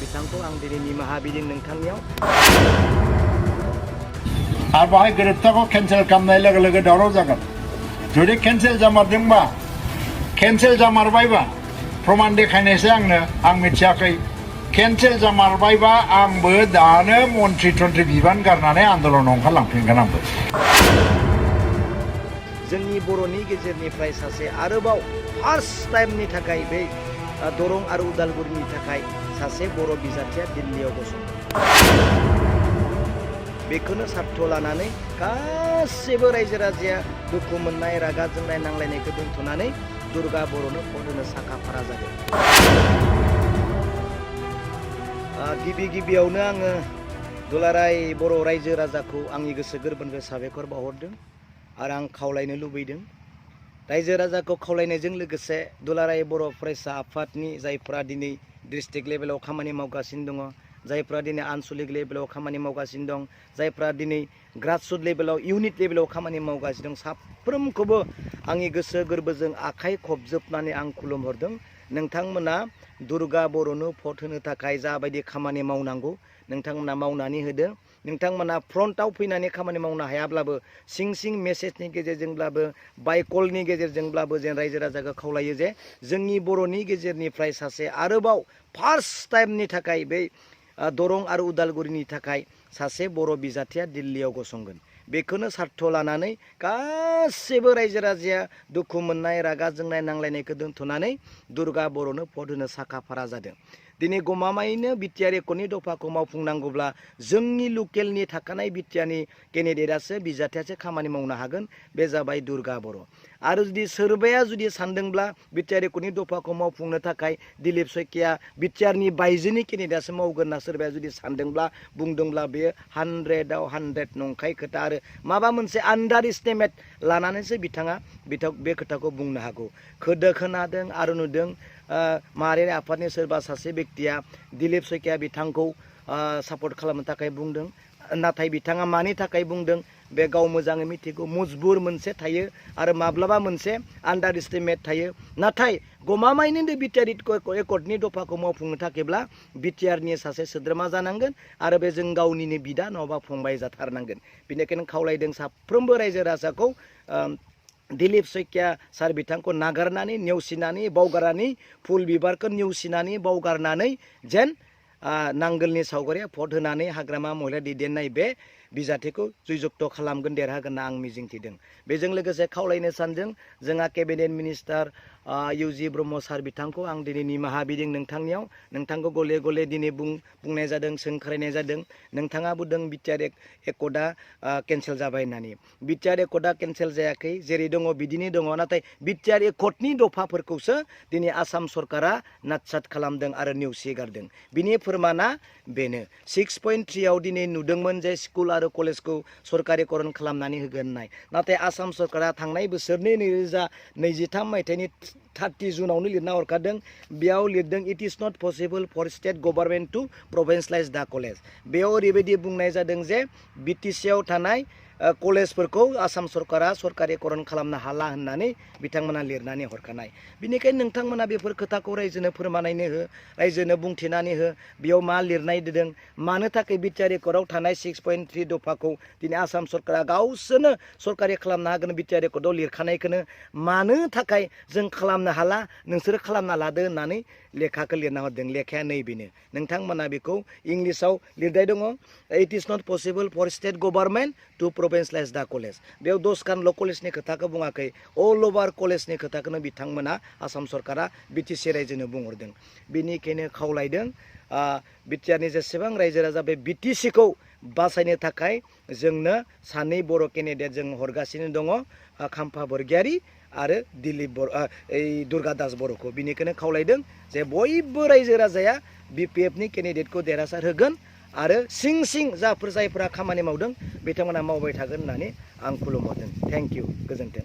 बिथांखौ आं दिनै निमाहा बिदों नोंथांनियाव आरो बाहाय गोरोबथाखौ केन्सेल खालामनाय लोगो लोगो दावराव जागोन जुदि केन्सेल जामारदोंबा केन्सेल जामारबायबा प्रमाण देखायनायसै आंनो आं मिथियाखै केन्सेल जामारबायबा आंबो दानो मन्त्रि तन्त्रि बिबान गारनानै आन्दलनाव ओंखारलांफिनगोन आंबो जोंनि बर'नि गेजेरनिफ्राय सासे आरोबाव फार्स्ट टाइमनि थाखाय बे दरं आरो उदालगुरिनि थाखाय सासे बर' बिजाथिया दिल्लीयाव गसंदों बेखौनो सार्थ लानानै गासैबो रायजो राजाया दुखु मोननाय रागा जोंनाय नांलायनायखौ दोनथ'नानै दुर्गा बर'नो भट होनो साखा-फारा जादों गिबियावनो आङो दुलाराय बर' रायजो राजाखौ आंनि गोसो गोरबोनिफ्राय साबायखर बावहरदों आरो आं खावलायनो लुबैदों रायजो राजाखौ खावलायनायजों लोगोसे दुलाराय बर' फरायसा आफादनि जायफ्रा दिनै डिस्ट्रिक्ट लेभेलाव खामानि मावगासिनो दङ जायफ्रा दिनै आनसलिक लेभेलाव खामानि मावगासिनो दं जायफ्रा दिनै ग्रासरुट लेभेलाव इउनिट लेभेलाव खामानि मावगासिनो दं साफ्रोमखौबो आंनि गोसो गोरबोजों आखाइ खबजोबनानै आं खुलुमहरदों नोंथांमोना दुर्गा बर'नो भट होनो थाखाय जाबायदि खामानि मावनांगौ नोंथांमोना मावनानै होदो नोंथांमोना फ्रन्टआव फैनानै खामानि मावनो हायाब्लाबो सिं सिं मेसेजनि गेजेरजोंब्लाबो बाय कलनि गेजेरजोंब्लाबो जों रायजो राजाखौ खावलायो जे जोंनि बर'नि गेजेरनिफ्राय सासे आरोबाव फार्स्ट टाइमनि थाखाय बे दरं आरो उदालगुरिनि थाखाय सासे बर' बिजाथिया दिल्लीयाव गसंगोन बेखौनो सार्थ लानानै गासैबो रायजो राजाया दुखु मोननाय रागा जोंनाय नांलायनायखौ दोनथ'नानै दुर्गा बर'नो भट होनो साखा-फारा जादों दिनै गमामायैनो बिटिआर एकटनि दफाखौ मावफुंनांगौब्ला जोंनि लकेलनि थाखानाय बिटिआरनि केन्डिडेटआसो बिजाथियासो खामानि मावनो हागोन बे जाबाय दुर्गा बर' आरो जुदि सोरबाया जुदि सानदोंब्ला बिटिआर एकटनि दफाखौ मावफुंनो थाखाय दिलीप शइकिया बिटिआरनि बायजोनि केन्डिडेटआसो मावगोन होनना सोरबाया जुदि सानदोंब्ला बुंदोंब्ला बेयो 100आव 100 नंखाय खोथा आरो माबा मोनसे आन्डार एस्टिमेट लानानैसो बिथाङा बे खोथाखौ बुंनो हागौ खोनादों आरो नुदों माहारियारि आफादनि सोरबा सासे व्यक्तिया दिलीप शइकिया बिथांखौ सापर्ट खालामनो थाखाय बुंदों नाथाय बिथाङा मानि थाखाय बुंदों बे गाव मोजाङै मिथिगौ मजबुर मोनसे थायो आरो माब्लाबा मोनसे आन्डार एस्टिमेट थायो नाथाय गमामायैनो बिटिआर एकटनि दफाखौ मावफुंनो थाखायब्ला बिटिआरनि सासे सोद्रोमा जानांगोन आरो बे जों गावनिनो बिदा नङाबा फंबाय जाथारनांगोन बेनिखायनो खावलायदों साफ्रोमबो रायजो राजाखौ दिलीप शइकिया सार बिथांखौ नागारनानै नेवसिनानै बावगारनानै फुल बिबारखौ नेवसिनानै बावगारनानै जेन नांगोलनि सावगारिया भट होनानै हाग्रामा महिला दैदेननाय बे बिजाथिखौ जयजुक्त खालामगोन देरहागोन होनना आं मिजिंथिदों बेजों लोगोसे खावलायनो सानदों जोंहा केबिनेट मिनिस्टार इउजि ब्रह्म सार बिथांखौ आं दिनै निमाहा बिदों नोंथांनियाव नोंथांखौ गले गले दिनै बुंनाय जादों सोंखारिनाय जादों नोंथाङा बुंदों बिटिआर एकटआ केन्सेल जाबाय होननानै बिटिआर एकटआ केन्सेल जायाखै जेरै दङ बिदिनो दङ नाथाय बिटिआर एकटनि दफाफोरखौसो दिनै आसाम सरकारा नाटसाट खालामदों आरो नेवसिगारदों बिनि फोरमाना बेनो 6.3आव दिनै नुदोंमोन जे स्कुल आरो कलेजखौ सरकारिकरन खालामनानै होगोन होननाय नाथाय आसाम सरकारा थांनाय बोसोरनि 2023 मायथाइनि 30 जुनावनो लिरना हरखादों बेयाव लिरदों it is not possible for state government to provincialise the college बेयाव ओरैबायदि बुंनाय जादों जे बिटिसिआव थानाय कलेजफोरखौ आसाम सरकारा सरकारिकरन खालामनो हाला होननानै बिथांमोना लिरनानै हरखानाय बेनिखायनो नोंथांमोना बेफोर खोथाखौ रायजोनो फोरमायनानै हो रायजोनो बुंथिनानै हो बेयाव मा लिरनाय दों मानो थाखाय बिटिआर एकटआव थानाय 6.3 दफाखौ दिनै आसाम सरकारा गावसोरनो सरकारि खालामनो हागोन बिटिआर एकटआव लिरखानायखौनो मानो थाखाय जों खालामनो हाला नोंसोरो खालामना लादो होननानै लेखाखौ लिरना हरदों लेखाया नैबेनो नोंथांमोना बेखौ इंलिसाव लिरनाय दङ it is not possible for state government to provincialise the college बेयाव दसखानल' कलेजनि खोथाखौ बुङाखै अल अभार कलेजनि खोथाखौनो बिथांमोना आसाम सरकारा बिटिसि रायजोनो बुंहरदों बेनिखायनो खावलायदों बिटिआरनि जेसेबां रायजो राजा बे बिटिसिखौ बासायनो थाखाय जोंनो सानै बर' केन्डिडेट जों हरगासिनो दङ खाम्फा बरगयारी आरो दिलीप दुर्गा दास बर'खौ बिनिखायनो खावलायदों जे बयबो रायजो राजाया बिपिएफनि केन्डिडेटखौ देरहासार होगोन आरो सिं जायफोरा खामानि मावदों बिथांमोना मावबाय थागोन होननानै आं खुलुमहरदों थेंक इउ गोजोन्थों